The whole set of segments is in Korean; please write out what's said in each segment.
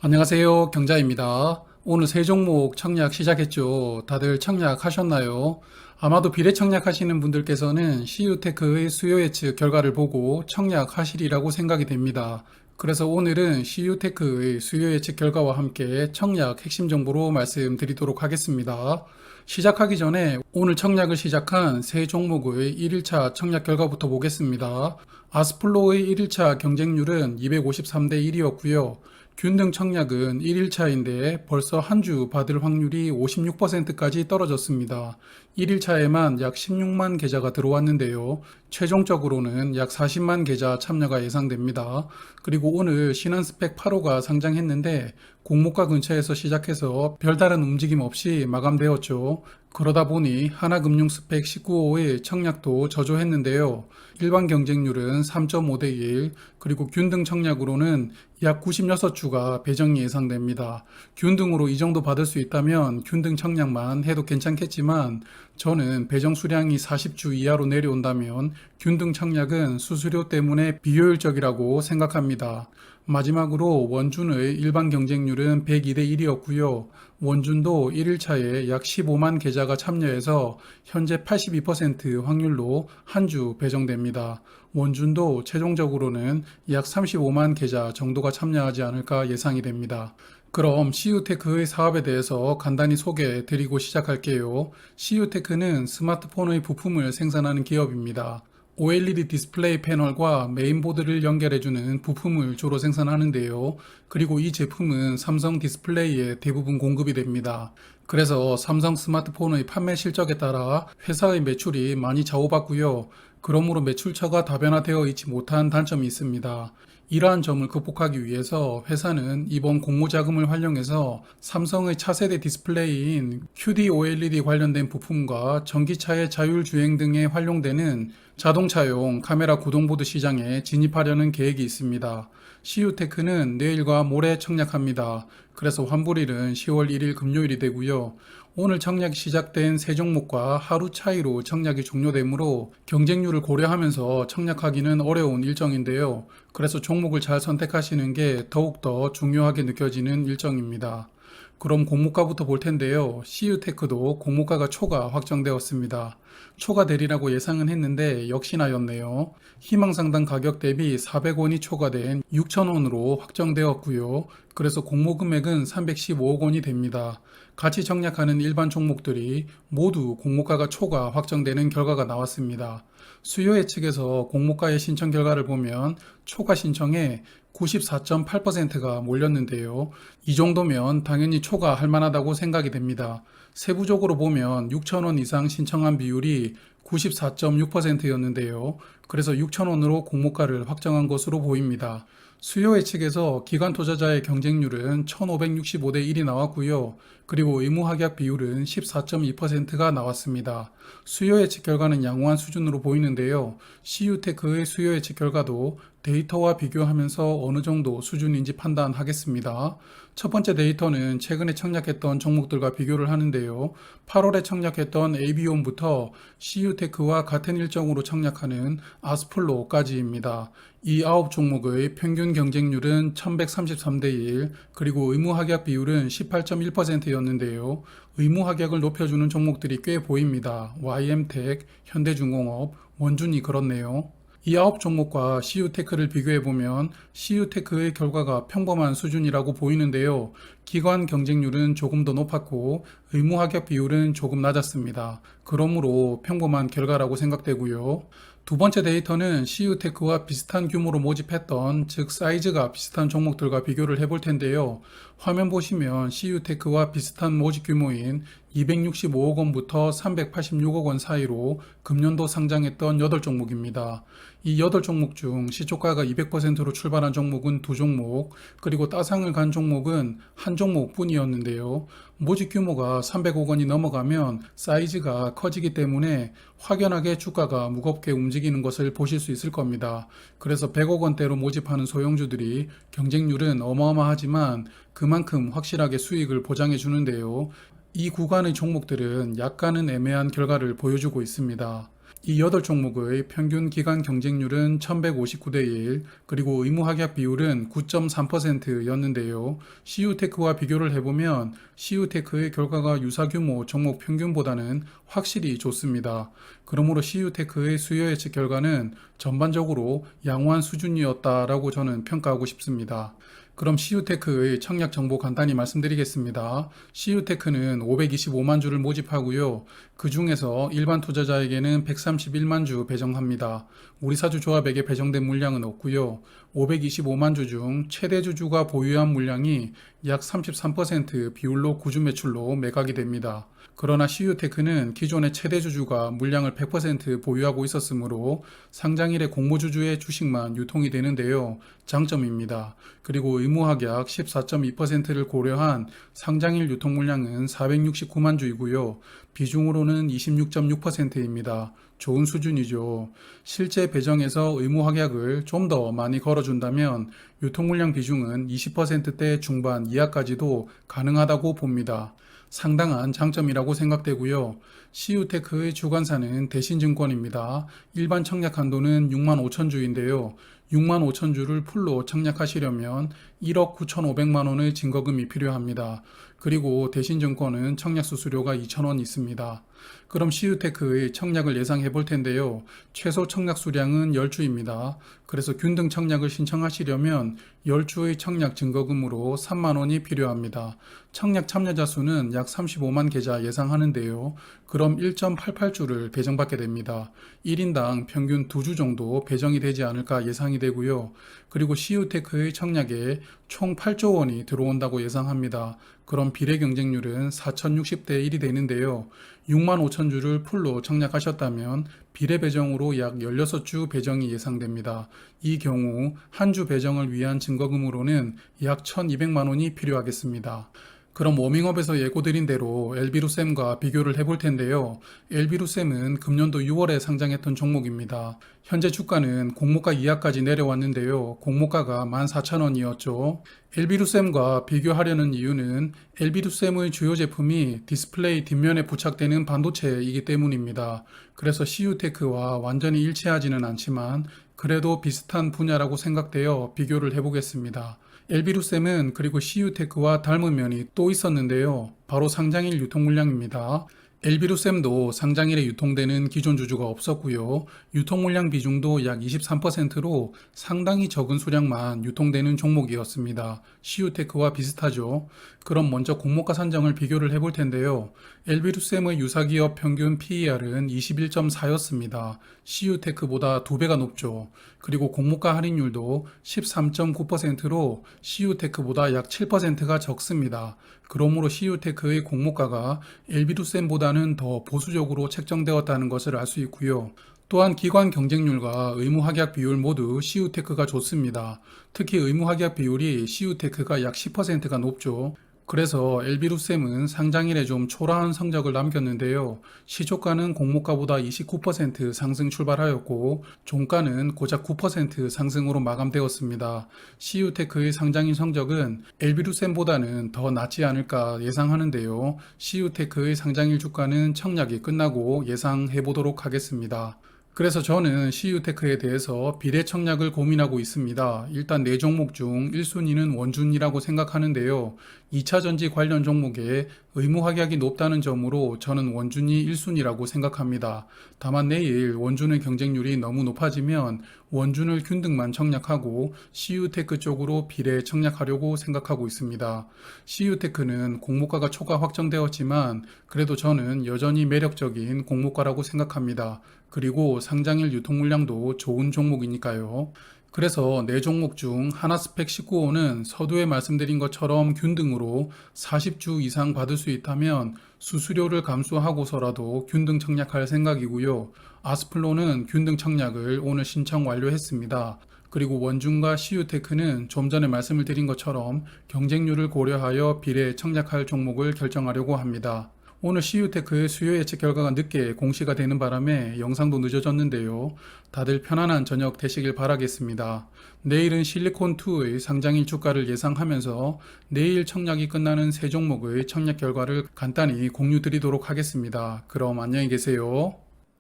안녕하세요. 경자입니다. 오늘 새 종목 청약 시작했죠. 다들 청약하셨나요? 아마도 비례 청약하시는 분들께서는 CU테크의 수요 예측 결과를 보고 청약하시리라고 생각이 됩니다. 그래서 오늘은 CU테크의 수요 예측 결과와 함께 청약 핵심 정보로 말씀드리도록 하겠습니다. 시작하기 전에 오늘 청약을 시작한 새 종목의 1일차 청약 결과부터 보겠습니다. 아스플로의 1일차 경쟁률은 253대 1이었고요. 균등 청약은 1일차인데 벌써 한 주 받을 확률이 56%까지 떨어졌습니다. 1일차에만 약 16만 계좌가 들어왔는데요. 최종적으로는 약 40만 계좌 참여가 예상됩니다. 그리고 오늘 신한스펙 8호가 상장했는데 공모가 근처에서 시작해서 별다른 움직임 없이 마감되었죠. 그러다 보니 하나금융스펙 19호의 청약도 저조했는데요. 일반 경쟁률은 3.5대 1, 그리고 균등 청약으로는 약 96주가 배정이 예상됩니다. 균등으로 이 정도 받을 수 있다면 균등 청약만 해도 괜찮겠지만 저는 배정 수량이 40주 이하로 내려온다면 균등 청약은 수수료 때문에 비효율적이라고 생각합니다. 마지막으로 원준의 일반 경쟁률은 102대 1이었고요. 원준도 1일차에 약 15만 계좌가 참여해서 현재 82% 확률로 한 주 배정됩니다. 원준도 최종적으로는 약 35만 계좌 정도가 참여하지 않을까 예상이 됩니다. 그럼 CU테크의 사업에 대해서 간단히 소개해 드리고 시작할게요. CU테크는 스마트폰의 부품을 생산하는 기업입니다. OLED 디스플레이 패널과 메인보드를 연결해주는 부품을 주로 생산하는데요. 그리고 이 제품은 삼성 디스플레이에 대부분 공급이 됩니다. 그래서 삼성 스마트폰의 판매 실적에 따라 회사의 매출이 많이 좌우받고요. 그러므로 매출처가 다변화되어 있지 못한 단점이 있습니다. 이러한 점을 극복하기 위해서 회사는 이번 공모 자금을 활용해서 삼성의 차세대 디스플레이인 QD-OLED 관련된 부품과 전기차의 자율주행 등에 활용되는 자동차용 카메라 구동보드 시장에 진입하려는 계획이 있습니다. CU테크는 내일과 모레 청약합니다. 그래서 환불일은 10월 1일 금요일이 되고요. 오늘 청약이 시작된 세 종목과 하루 차이로 청약이 종료되므로 경쟁률을 고려하면서 청약하기는 어려운 일정인데요. 그래서 종목을 잘 선택하시는 게 더욱더 중요하게 느껴지는 일정입니다. 그럼 공모가부터 볼 텐데요. CU테크도 공모가가 초과 확정되었습니다. 초과되리라고 예상은 했는데 역시나였네요. 희망상당 가격 대비 400원이 초과된 6,000원으로 확정되었고요. 그래서 공모 금액은 315억 원이 됩니다. 같이 청약하는 일반 종목들이 모두 공모가가 초과 확정되는 결과가 나왔습니다. 수요 예측에서 공모가의 신청 결과를 보면 초과 신청에 94.8%가 몰렸는데요. 이 정도면 당연히 초과할 만하다고 생각이 됩니다. 세부적으로 보면 6,000원 이상 신청한 비율이 94.6%였는데요. 그래서 6,000원으로 공모가를 확정한 것으로 보입니다. 수요 예측에서 기관 투자자의 경쟁률은 1565대 1이 나왔고요. 그리고 의무 합약 비율은 14.2%가 나왔습니다. 수요 예측 결과는 양호한 수준으로 보이는데요. CU테크의 수요 예측 결과도 데이터와 비교하면서 어느 정도 수준인지 판단하겠습니다. 첫 번째 데이터는 최근에 청약했던 종목들과 비교를 하는데요. 8월에 청약했던 AB온부터 CU테크와 같은 일정으로 청약하는 아스플로까지입니다. 이 9종목의 평균 경쟁률은 1133대 1, 그리고 의무 합약 비율은 18.1%였는데요. 의무 합약을 높여주는 종목들이 꽤 보입니다. YM텍, 현대중공업, 원준이 그렇네요. 이 9종목과 CU테크를 비교해보면 CU테크의 결과가 평범한 수준이라고 보이는데요. 기관 경쟁률은 조금 더 높았고 의무 합격 비율은 조금 낮았습니다. 그러므로 평범한 결과라고 생각되고요. 두 번째 데이터는 CU테크와 비슷한 규모로 모집했던, 즉 사이즈가 비슷한 종목들과 비교를 해볼 텐데요. 화면 보시면 CU테크와 비슷한 모집 규모인 265억 원부터 386억 원 사이로 금년도 상장했던 8종목입니다. 이 8종목 중 시초가가 200%로 출발한 종목은 2종목, 그리고 따상을 간 종목은 한 종목 뿐이었는데요. 모집 규모가 300억 원이 넘어가면 사이즈가 커지기 때문에 확연하게 주가가 무겁게 움직이는 것을 보실 수 있을 겁니다. 그래서 100억 원대로 모집하는 소형주들이 경쟁률은 어마어마하지만 그만큼 확실하게 수익을 보장해 주는데요. 이 구간의 종목들은 약간은 애매한 결과를 보여주고 있습니다. 이 8종목의 평균 기간 경쟁률은 1159대 1, 그리고 의무 합약 비율은 9.3%였는데요. CU테크와 비교를 해보면 CU테크의 결과가 유사규모 종목 평균보다는 확실히 좋습니다. 그러므로 CU테크의 수요 예측 결과는 전반적으로 양호한 수준이었다라고 저는 평가하고 싶습니다. 그럼 CU테크의 청약 정보 간단히 말씀드리겠습니다. CU테크는 525만 주를 모집하고요. 그 중에서 일반 투자자에게는 131만 주 배정합니다. 우리사주 조합에게 배정된 물량은 없고요. 525만 주 중 최대 주주가 보유한 물량이 약 33% 비율로 구주 매출로 매각이 됩니다. 그러나 CU테크는 기존의 최대 주주가 물량을 100% 보유하고 있었으므로 상장일에 공모주주의 주식만 유통이 되는데요. 장점입니다. 그리고 의무합약 14.2%를 고려한 상장일 유통 물량은 469만 주이고요. 비중으로는 26.6%입니다. 좋은 수준이죠. 실제 배정에서 의무합약을 좀 더 많이 걸어준다면 유통 물량 비중은 20%대 중반 이하까지도 가능하다고 봅니다. 상당한 장점이라고 생각되고요. CU테크의 주관사는 대신증권입니다. 일반 청약 한도는 6만 5천 주인데요. 6만 5천 주를 풀로 청약하시려면 1억 9,500만 원의 증거금이 필요합니다. 그리고 대신증권은 청약 수수료가 2,000원 있습니다. 그럼 CU테크의 청약을 예상해 볼 텐데요. 최소 청약 수량은 10주입니다. 그래서 균등 청약을 신청하시려면 10주의 청약 증거금으로 3만 원이 필요합니다. 청약 참여자 수는 약 35만 계좌 예상하는데요. 그럼 1.88주를 배정받게 됩니다. 1인당 평균 2주 정도 배정이 되지 않을까 예상이 되고요. 그리고 CU테크의 청약에 총 8조 원이 들어온다고 예상합니다. 그럼 비례 경쟁률은 4,060대 1이 되는데요. 6만 5천 주를 풀로 청약하셨다면 비례 배정으로 약 16주 배정이 예상됩니다. 이 경우 한 주 배정을 위한 증거금으로는 약 1,200만 원이 필요하겠습니다. 그럼 워밍업에서 예고드린 대로 엘비루셈과 비교를 해볼 텐데요. 엘비루셈은 금년도 6월에 상장했던 종목입니다. 현재 주가는 공모가 이하까지 내려왔는데요. 공모가가 14,000원이었죠. 엘비루셈과 비교하려는 이유는 엘비루셈의 주요 제품이 디스플레이 뒷면에 부착되는 반도체이기 때문입니다. 그래서 CU테크와 완전히 일치하지는 않지만 그래도 비슷한 분야라고 생각되어 비교를 해보겠습니다. 엘비루셈은 그리고 CU테크와 닮은 면이 또 있었는데요. 바로 상장일 유통 물량입니다. 엘비루셈도 상장일에 유통되는 기존 주주가 없었고요. 유통 물량 비중도 약 23%로 상당히 적은 수량만 유통되는 종목이었습니다. CU테크와 비슷하죠. 그럼 먼저 공모가 산정을 비교를 해볼 텐데요. 엘비루셈의 유사기업 평균 PER은 21.4였습니다. CU테크보다 2배가 높죠. 그리고 공모가 할인율도 13.9%로 CU테크보다 약 7%가 적습니다. 그러므로 CU테크의 공모가가 엘비루셈보다는 더 보수적으로 책정되었다는 것을 알 수 있고요. 또한 기관 경쟁률과 의무 합약 비율 모두 CU테크가 좋습니다. 특히 의무 합약 비율이 CU테크가 약 10%가 높죠. 그래서 엘비루셈은 상장일에 좀 초라한 성적을 남겼는데요. 시초가는 공모가보다 29% 상승 출발하였고 종가는 고작 9% 상승으로 마감되었습니다. CU테크의 상장일 성적은 엘비루셈보다는 더 낫지 않을까 예상하는데요. CU테크의 상장일 주가는 청약이 끝나고 예상해 보도록 하겠습니다. 그래서 저는 CU테크에 대해서 비례 청약을 고민하고 있습니다. 일단 4종목 중 1순위는 원준이라고 생각하는데요. 2차 전지 관련 종목에 의무 합약이 높다는 점으로 저는 원준이 1순위라고 생각합니다. 다만 내일 원준의 경쟁률이 너무 높아지면 원준을 균등만 청약하고 CU테크 쪽으로 비례 청약하려고 생각하고 있습니다. CU테크는 공모가가 초과 확정되었지만 그래도 저는 여전히 매력적인 공모가라고 생각합니다. 그리고 상장일 유통 물량도 좋은 종목이니까요. 그래서 4종목 중 하나스펙 19호는 서두에 말씀드린 것처럼 균등으로 40주 이상 받을 수 있다면 수수료를 감수하고서라도 균등 청약할 생각이고요. 아스플로는 균등 청약을 오늘 신청 완료했습니다. 그리고 원준과 CU테크는 좀 전에 말씀을 드린 것처럼 경쟁률을 고려하여 비례 청약할 종목을 결정하려고 합니다. 오늘 CU테크의 수요 예측 결과가 늦게 공시가 되는 바람에 영상도 늦어졌는데요. 다들 편안한 저녁 되시길 바라겠습니다. 내일은 실리콘2의 상장일 주가를 예상하면서 내일 청약이 끝나는 3종목의 청약 결과를 간단히 공유 드리도록 하겠습니다. 그럼 안녕히 계세요.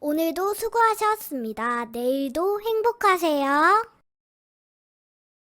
오늘도 수고하셨습니다. 내일도 행복하세요.